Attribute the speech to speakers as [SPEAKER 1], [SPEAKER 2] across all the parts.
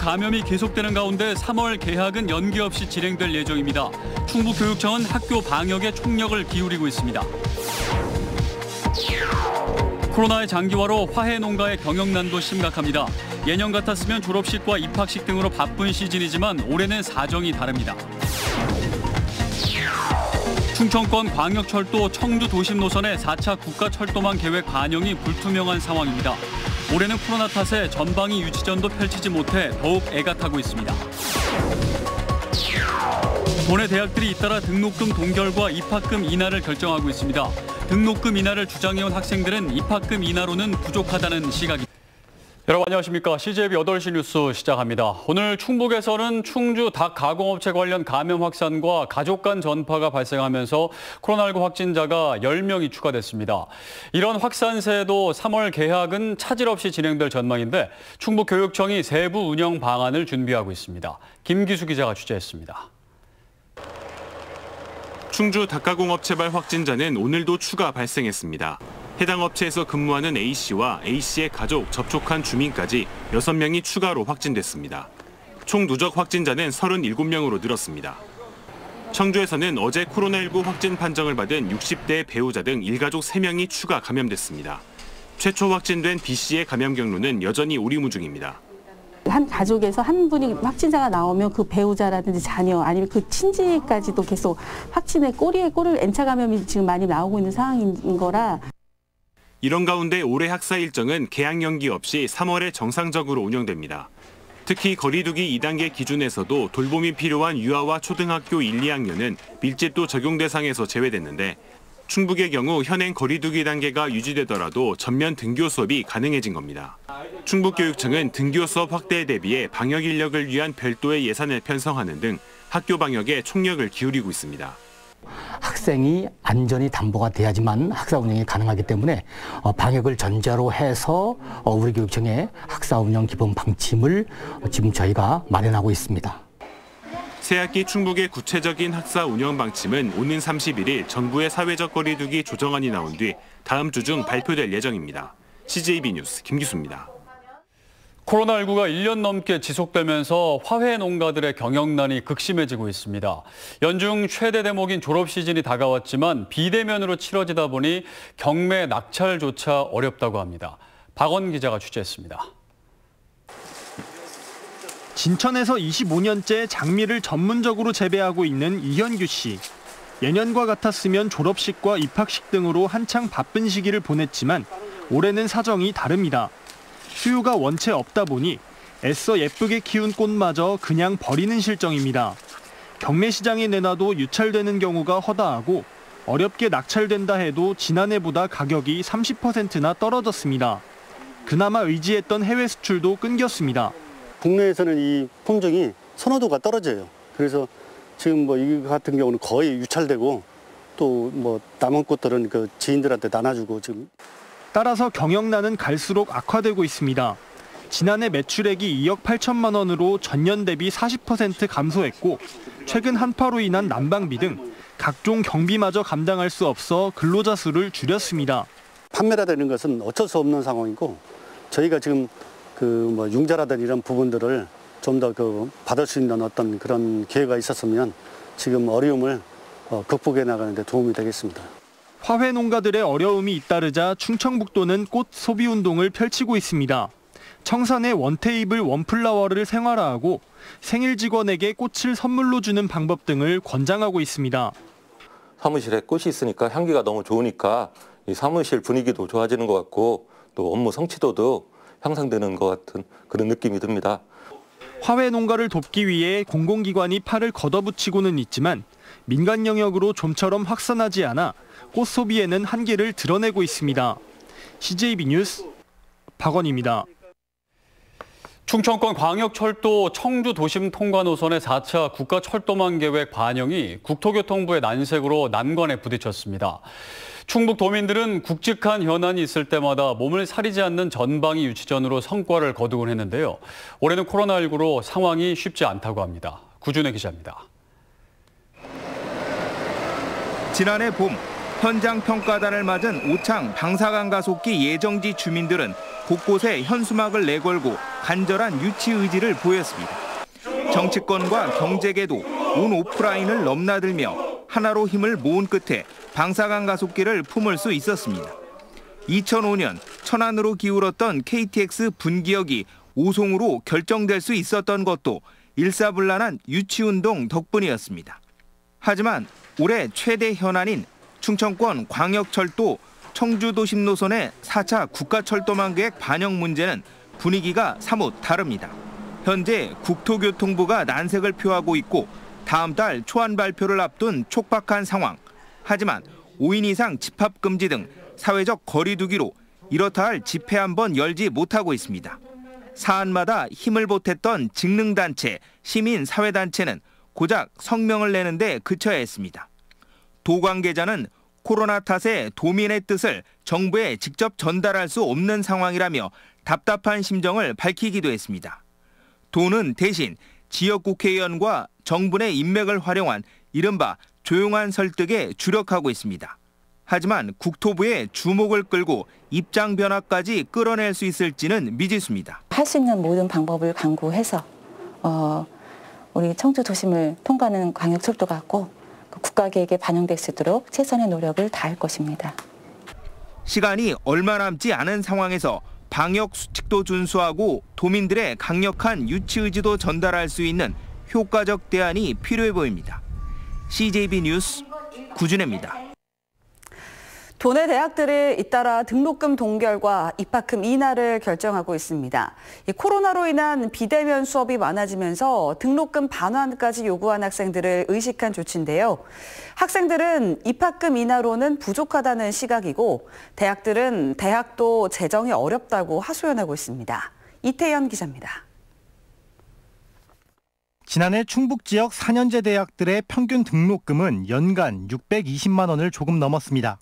[SPEAKER 1] 감염이 계속되는 가운데 3월 개학은 연기 없이 진행될 예정입니다. 충북교육청은 학교 방역에 총력을 기울이고 있습니다. 코로나의 장기화로 화훼 농가의 경영난도 심각합니다. 예년 같았으면 졸업식과 입학식 등으로 바쁜 시즌이지만 올해는 사정이 다릅니다. 충청권 광역철도 청주 도심 노선의 4차 국가철도망 계획 반영이 불투명한 상황입니다. 올해는 코로나 탓에 전방위 유치전도 펼치지 못해 더욱 애가 타고 있습니다. 도내 대학들이 잇따라 등록금 동결과 입학금 인하를 결정하고 있습니다. 등록금 인하를 주장해온 학생들은 입학금 인하로는 부족하다는 시각입니다. 여러분 안녕하십니까. CJB 8시 뉴스 시작합니다. 오늘 충북에서는 충주 닭 가공업체 관련 감염 확산과 가족 간 전파가 발생하면서 코로나19 확진자가 10명이 추가됐습니다. 이런 확산세도 3월 개학은 차질 없이 진행될 전망인데 충북교육청이 세부 운영 방안을 준비하고 있습니다. 김기수 기자가 취재했습니다.
[SPEAKER 2] 충주 닭가공업체발 확진자는 오늘도 추가 발생했습니다. 해당 업체에서 근무하는 A씨와 A씨의 가족, 접촉한 주민까지 6명이 추가로 확진됐습니다. 총 누적 확진자는 37명으로 늘었습니다. 청주에서는 어제 코로나19 확진 판정을 받은 60대 배우자 등 일가족 3명이 추가 감염됐습니다. 최초 확진된 B씨의 감염 경로는 여전히 오리무중입니다.
[SPEAKER 3] 한 가족에서 한 분이 확진자가 나오면 그 배우자라든지 자녀 아니면 그 친지까지도 계속 확진의 꼬리에 꼬리를 N차 감염이 지금 많이 나오고 있는 상황인 거라.
[SPEAKER 2] 이런 가운데 올해 학사 일정은 개학 연기 없이 3월에 정상적으로 운영됩니다. 특히 거리두기 2단계 기준에서도 돌봄이 필요한 유아와 초등학교 1, 2학년은 밀집도 적용 대상에서 제외됐는데 충북의 경우 현행 거리두기 단계가 유지되더라도 전면 등교 수업이 가능해진 겁니다. 충북교육청은 등교 수업 확대에 대비해 방역 인력을 위한 별도의 예산을 편성하는 등 학교 방역에 총력을 기울이고 있습니다.
[SPEAKER 4] 학생이 안전이 담보가 돼야지만 학사 운영이 가능하기 때문에 방역을 전제로 해서 우리 교육청의 학사 운영 기본 방침을 지금 저희가 마련하고 있습니다.
[SPEAKER 2] 새학기 충북의 구체적인 학사 운영 방침은 오는 31일 정부의 사회적 거리두기 조정안이 나온 뒤 다음 주 중 발표될 예정입니다. CJB 뉴스 김기수입니다.
[SPEAKER 1] 코로나19가 1년 넘게 지속되면서 화훼 농가들의 경영난이 극심해지고 있습니다. 연중 최대 대목인 졸업 시즌이 다가왔지만 비대면으로 치러지다 보니 경매 낙찰조차 어렵다고 합니다. 박원 기자가 취재했습니다.
[SPEAKER 5] 진천에서 25년째 장미를 전문적으로 재배하고 있는 이현규 씨. 예년과 같았으면 졸업식과 입학식 등으로 한창 바쁜 시기를 보냈지만 올해는 사정이 다릅니다. 수요가 원체 없다 보니 애써 예쁘게 키운 꽃마저 그냥 버리는 실정입니다. 경매 시장에 내놔도 유찰되는 경우가 허다하고 어렵게 낙찰된다 해도 지난해보다 가격이 30%나 떨어졌습니다. 그나마 의지했던 해외 수출도 끊겼습니다.
[SPEAKER 6] 국내에서는 이 품종이 선호도가 떨어져요. 그래서 지금 이 같은 경우는 거의 유찰되고 또 남은 꽃들은 그 지인들한테 나눠주고 지금.
[SPEAKER 5] 따라서 경영난은 갈수록 악화되고 있습니다. 지난해 매출액이 2억 8천만 원으로 전년 대비 40% 감소했고 최근 한파로 인한 난방비 등 각종 경비마저 감당할 수 없어 근로자 수를 줄였습니다.
[SPEAKER 6] 판매라되는 것은 어쩔 수 없는 상황이고 저희가 지금 융자라든 이런 부분들을 좀 더 받을 수 있는 어떤 그런 기회가 있었으면 지금 어려움을 극복해 나가는 데 도움이 되겠습니다.
[SPEAKER 5] 화훼 농가들의 어려움이 잇따르자 충청북도는 꽃 소비 운동을 펼치고 있습니다. 청산의 원테이블 원플라워를 생활화하고 생일 직원에게 꽃을 선물로 주는 방법 등을 권장하고 있습니다.
[SPEAKER 7] 사무실에 꽃이 있으니까 향기가 너무 좋으니까 이 사무실 분위기도 좋아지는 것 같고 또 업무 성취도도 향상되는 것 같은 그런 느낌이 듭니다.
[SPEAKER 5] 화훼 농가를 돕기 위해 공공기관이 팔을 걷어붙이고는 있지만 민간 영역으로 좀처럼 확산하지 않아 꽃 소비에는 한계를 드러내고 있습니다. CJB 뉴스 박원입니다.
[SPEAKER 1] 충청권 광역철도 청주 도심 통과 노선의 4차 국가철도망 계획 반영이 국토교통부의 난색으로 난관에 부딪혔습니다. 충북 도민들은 굵직한 현안이 있을 때마다 몸을 사리지 않는 전방위 유치전으로 성과를 거두곤 했는데요. 올해는 코로나19로 상황이 쉽지 않다고 합니다. 구준혜 기자입니다.
[SPEAKER 8] 지난해 봄 현장 평가단을 맞은 오창 방사강 가속기 예정지 주민들은 곳곳에 현수막을 내걸고 간절한 유치 의지를 보였습니다. 정치권과 경제계도 온 오프라인을 넘나들며 하나로 힘을 모은 끝에 방사강 가속기를 품을 수 있었습니다. 2005년 천안으로 기울었던 KTX 분기역이 오송으로 결정될 수 있었던 것도 일사불란한 유치운동 덕분이었습니다. 하지만 올해 최대 현안인 충청권 광역철도 청주도심 노선의 4차 국가철도망 계획 반영 문제는 분위기가 사뭇 다릅니다. 현재 국토교통부가 난색을 표하고 있고 다음 달 초안 발표를 앞둔 촉박한 상황. 하지만 5인 이상 집합금지 등 사회적 거리 두기로 이렇다 할 집회 한 번 열지 못하고 있습니다. 사안마다 힘을 보탰던 직능단체, 시민사회단체는 고작 성명을 내는데 그쳐야 했습니다. 도 관계자는 코로나 탓에 도민의 뜻을 정부에 직접 전달할 수 없는 상황이라며 답답한 심정을 밝히기도 했습니다. 도는 대신 지역 국회의원과 정부 내 인맥을 활용한 이른바 조용한 설득에 주력하고 있습니다. 하지만 국토부의 주목을 끌고 입장 변화까지 끌어낼 수 있을지는 미지수입니다.
[SPEAKER 9] 할 수 있는 모든 방법을 강구해서 우리 청주 도심을 통과하는 광역철도가 꼭 국가계획에 반영될 수 있도록 최선의 노력을 다할 것입니다.
[SPEAKER 8] 시간이 얼마 남지 않은 상황에서 방역 수칙도 준수하고 도민들의 강력한 유치 의지도 전달할 수 있는 효과적 대안이 필요해 보입니다. CJB 뉴스 구준혜입니다.
[SPEAKER 10] 도내 대학들이 잇따라 등록금 동결과 입학금 인하를 결정하고 있습니다. 코로나로 인한 비대면 수업이 많아지면서 등록금 반환까지 요구한 학생들을 의식한 조치인데요. 학생들은 입학금 인하로는 부족하다는 시각이고 대학들은 대학도 재정이 어렵다고 하소연하고 있습니다. 이태현 기자입니다.
[SPEAKER 11] 지난해 충북 지역 4년제 대학들의 평균 등록금은 연간 620만 원을 조금 넘었습니다.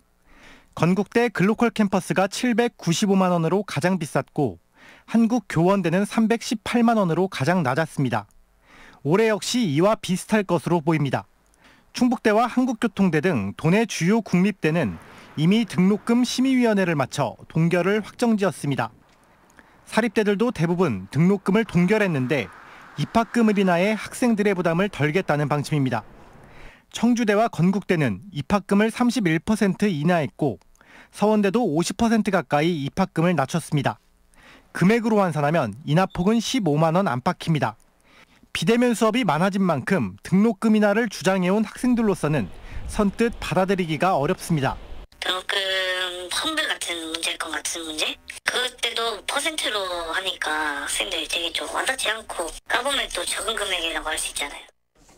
[SPEAKER 11] 건국대 글로컬 캠퍼스가 795만 원으로 가장 비쌌고 한국교원대는 318만 원으로 가장 낮았습니다. 올해 역시 이와 비슷할 것으로 보입니다. 충북대와 한국교통대 등 도내 주요 국립대는 이미 등록금 심의위원회를 마쳐 동결을 확정지었습니다. 사립대들도 대부분 등록금을 동결했는데 입학금을 인하해 학생들의 부담을 덜겠다는 방침입니다. 청주대와 건국대는 입학금을 31% 인하했고 서원대도 50% 가까이 입학금을 낮췄습니다. 금액으로 환산하면 인하폭은 15만 원 안팎입니다. 비대면 수업이 많아진 만큼 등록금 인하를 주장해온 학생들로서는 선뜻 받아들이기가 어렵습니다.
[SPEAKER 12] 등록금 환불 같은 문제일 것 같은 문제? 그때도 퍼센트로 하니까 학생들이 되게 좀 와닿지 않고 까보면 또 적은 금액이라고 할 수 있잖아요.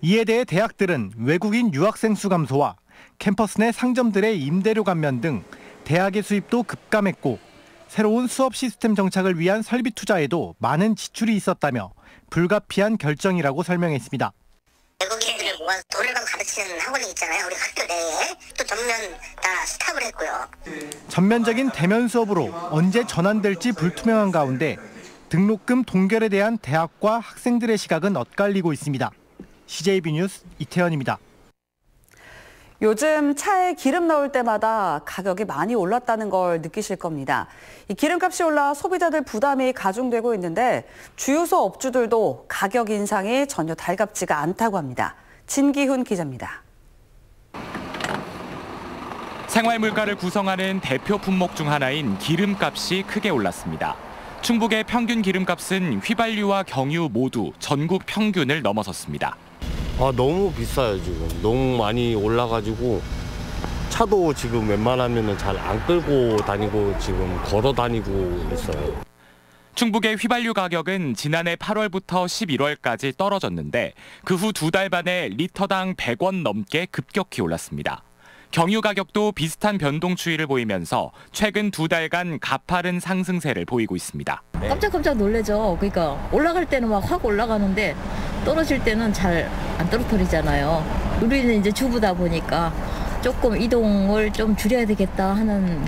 [SPEAKER 11] 이에 대해 대학들은 외국인 유학생 수 감소와 캠퍼스 내 상점들의 임대료 감면 등 대학의 수입도 급감했고 새로운 수업 시스템 정착을 위한 설비 투자에도 많은 지출이 있었다며 불가피한 결정이라고 설명했습니다.
[SPEAKER 12] 외국인들을 모아서 노래방 가르치는 학원이 있잖아요. 우리 학교 내에 또 전면 다 스탑을 했고요.
[SPEAKER 11] 전면적인 대면 수업으로 언제 전환될지 불투명한 가운데 등록금 동결에 대한 대학과 학생들의 시각은 엇갈리고 있습니다. CJB 뉴스 이태현입니다.
[SPEAKER 10] 요즘 차에 기름 넣을 때마다 가격이 많이 올랐다는 걸 느끼실 겁니다. 이 기름값이 올라 소비자들 부담이 가중되고 있는데 주유소 업주들도 가격 인상이 전혀 달갑지가 않다고 합니다. 진기훈 기자입니다.
[SPEAKER 13] 생활 물가를 구성하는 대표 품목 중 하나인 기름값이 크게 올랐습니다. 충북의 평균 기름값은 휘발유와 경유 모두 전국 평균을 넘어섰습니다.
[SPEAKER 14] 너무 비싸요, 지금. 너무 많이 올라가지고 차도 지금 웬만하면 잘 안 끌고 다니고 지금 걸어 다니고 있어요.
[SPEAKER 13] 충북의 휘발유 가격은 지난해 8월부터 11월까지 떨어졌는데 그 후 2달 만에 리터당 100원 넘게 급격히 올랐습니다. 경유 가격도 비슷한 변동 추이를 보이면서 최근 2달간 가파른 상승세를 보이고 있습니다.
[SPEAKER 15] 깜짝깜짝 놀라죠. 그러니까 올라갈 때는 막 확 올라가는데 떨어질 때는 잘 안 떨어뜨리잖아요. 우리는 이제 주부다 보니까 조금 이동을 좀 줄여야 되겠다 하는.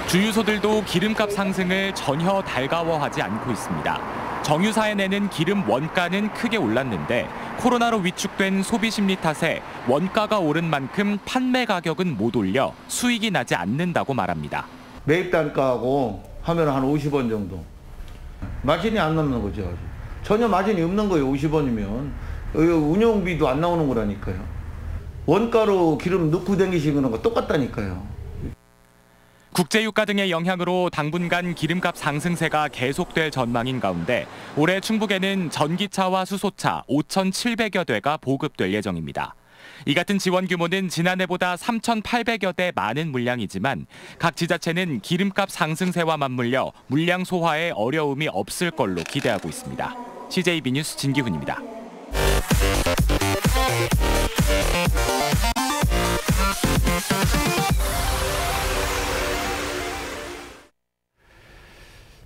[SPEAKER 13] 주유소들도 기름값 상승을 전혀 달가워하지 않고 있습니다. 정유사에 내는 기름 원가는 크게 올랐는데 코로나로 위축된 소비 심리 탓에 원가가 오른 만큼 판매 가격은 못 올려 수익이 나지 않는다고 말합니다.
[SPEAKER 16] 매입 단가하고 하면 한 50원 정도. 마진이 안 남는 거죠. 전혀 마진이 없는 거예요. 50원이면. 운영비도 안 나오는 거라니까요. 원가로 기름 넣고 다니시는 거 똑같다니까요.
[SPEAKER 13] 국제유가 등의 영향으로 당분간 기름값 상승세가 계속될 전망인 가운데 올해 충북에는 전기차와 수소차 5,700여 대가 보급될 예정입니다. 이 같은 지원 규모는 지난해보다 3,800여 대 많은 물량이지만 각 지자체는 기름값 상승세와 맞물려 물량 소화에 어려움이 없을 걸로 기대하고 있습니다. CJB 뉴스 진기훈입니다.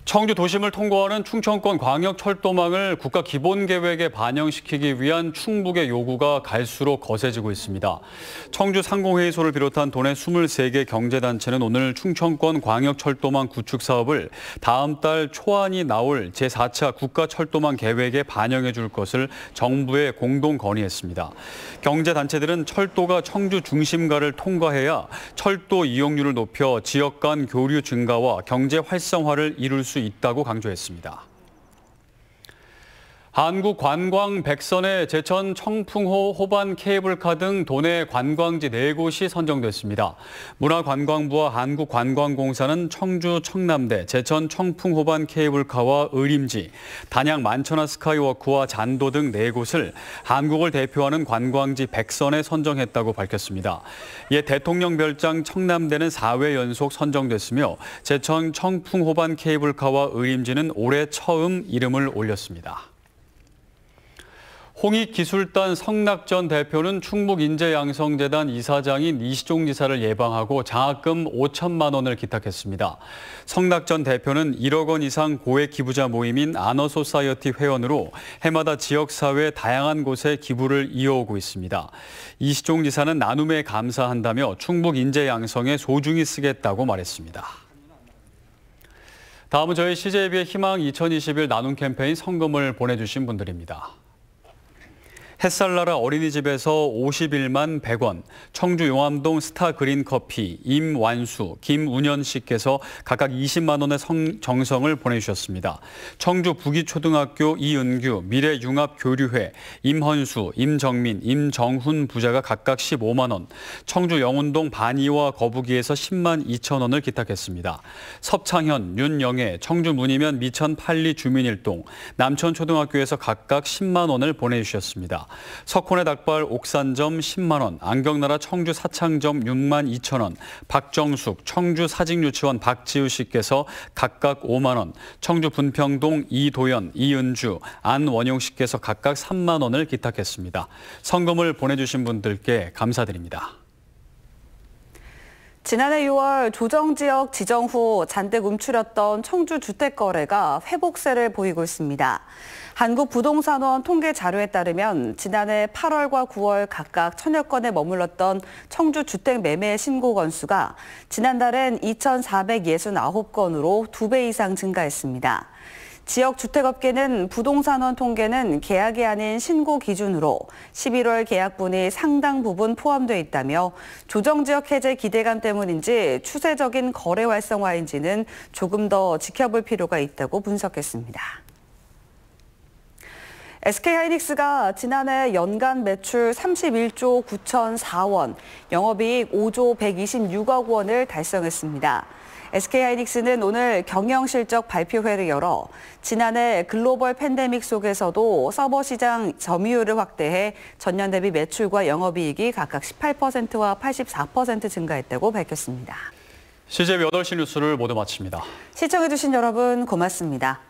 [SPEAKER 1] 청주 도심을 통과하는 충청권 광역철도망을 국가 기본계획에 반영시키기 위한 충북의 요구가 갈수록 거세지고 있습니다. 청주 상공회의소를 비롯한 도내 23개 경제단체는 오늘 충청권 광역철도망 구축 사업을 다음 달 초안이 나올 제4차 국가철도망 계획에 반영해 줄 것을 정부에 공동 건의했습니다. 경제단체들은 철도가 청주 중심가를 통과해야 철도 이용률을 높여 지역 간 교류 증가와 경제 활성화를 이룰 수 있다고 강조했습니다. 한국관광 백선에 제천 청풍호 호반 케이블카 등 도내 관광지 4곳이 선정됐습니다. 문화관광부와 한국관광공사는 청주 청남대, 제천 청풍호반 케이블카와 의림지, 단양 만천하 스카이워크와 잔도 등 4곳을 한국을 대표하는 관광지 백선에 선정했다고 밝혔습니다. 이에 대통령 별장 청남대는 4회 연속 선정됐으며 제천 청풍호반 케이블카와 의림지는 올해 처음 이름을 올렸습니다. 홍익기술단 성낙전 대표는 충북인재양성재단 이사장인 이시종 지사를 예방하고 장학금 5천만 원을 기탁했습니다. 성낙전 대표는 1억 원 이상 고액 기부자 모임인 아너소사이어티 회원으로 해마다 지역사회 다양한 곳에 기부를 이어오고 있습니다. 이시종 지사는 나눔에 감사한다며 충북인재양성에 소중히 쓰겠다고 말했습니다. 다음은 저희 CJB의 희망 2021 나눔 캠페인 성금을 보내주신 분들입니다. 햇살나라 어린이집에서 51만 100원, 청주 용암동 스타그린커피, 임완수, 김운현 씨께서 각각 20만 원의 정성을 보내주셨습니다. 청주 부기초등학교 이은규, 미래융합교류회, 임헌수, 임정민, 임정훈 부자가 각각 15만 원, 청주 영운동 반이와 거북이에서 10만 2천 원을 기탁했습니다. 섭창현, 윤영애, 청주 문이면 미천 8리 주민일동, 남천초등학교에서 각각 10만 원을 보내주셨습니다. 석훈의 닭발 옥산점 10만 원, 안경나라 청주 사창점 6만 2천 원, 박정숙 청주 사직유치원 박지우 씨께서 각각 5만 원, 청주 분평동 이도연, 이은주, 안원용 씨께서 각각 3만 원을 기탁했습니다. 성금을 보내주신 분들께 감사드립니다.
[SPEAKER 10] 지난해 6월 조정지역 지정 후 잔뜩 움츠렸던 청주 주택거래가 회복세를 보이고 있습니다. 한국부동산원 통계 자료에 따르면 지난해 8월과 9월 각각 1000여 건에 머물렀던 청주 주택 매매 신고 건수가 지난달엔 2469건으로 2배 이상 증가했습니다. 지역 주택업계는 부동산원 통계는 계약이 아닌 신고 기준으로 11월 계약분이 상당 부분 포함돼 있다며 조정지역 해제 기대감 때문인지 추세적인 거래 활성화인지는 조금 더 지켜볼 필요가 있다고 분석했습니다. SK하이닉스가 지난해 연간 매출 31조 9,004원, 영업이익 5조 126억 원을 달성했습니다. SK하이닉스는 오늘 경영실적 발표회를 열어 지난해 글로벌 팬데믹 속에서도 서버 시장 점유율을 확대해 전년 대비 매출과 영업이익이 각각 18%와 84% 증가했다고 밝혔습니다.
[SPEAKER 1] CJB 8시 뉴스를 모두 마칩니다.
[SPEAKER 10] 시청해주신 여러분 고맙습니다.